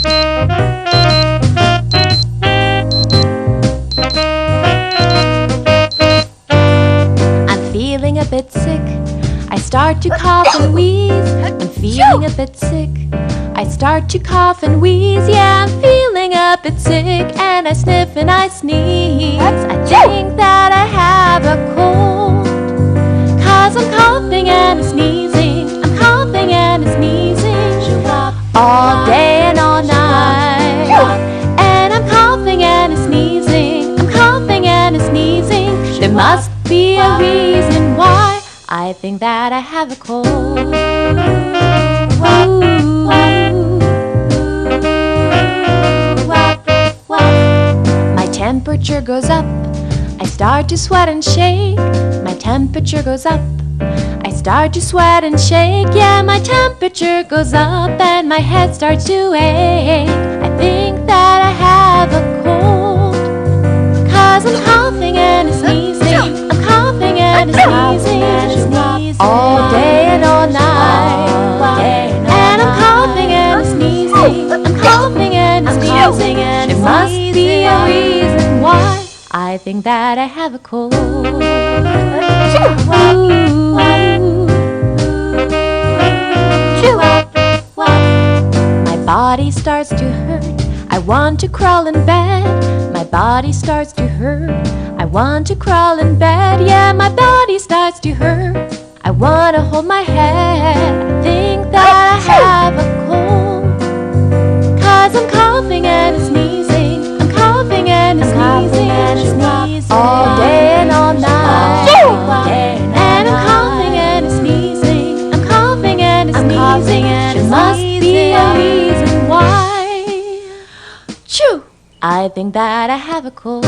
I'm feeling a bit sick. I start to cough and wheeze. I'm feeling a bit sick. I start to cough and wheeze. Yeah, I'm feeling a bit sick. And I sniff and I sneeze. I think that I have a cold, 'cause I'm coughing and sneezing. I'm coughing and sneezing all day and all night. And I'm coughing and sneezing. I'm coughing and sneezing. There must be a reason why I think that I have a cold. My temperature goes up. I start to sweat and shake. My temperature goes up. I start to sweat and shake. Yeah, my temperature goes up and my head starts to ache. I think that I have a cold, 'cause I'm coughing and sneezing. I'm coughing and sneezing all day and all night. And I'm coughing and sneezing. I'm coughing and sneezing. There must be a reason why I think that I have a cold. My body starts to hurt. I want to crawl in bed. My body starts to hurt. I want to crawl in bed. Yeah, my body starts to hurt. I want to hold my head. I think that I have a cold, 'cause I'm coughing and sneezing. I'm coughing and sneezing all day and all night. And I'm coughing and sneezing. I'm coughing and sneezing. There must be a reason why. Choo! I think that I have a cold.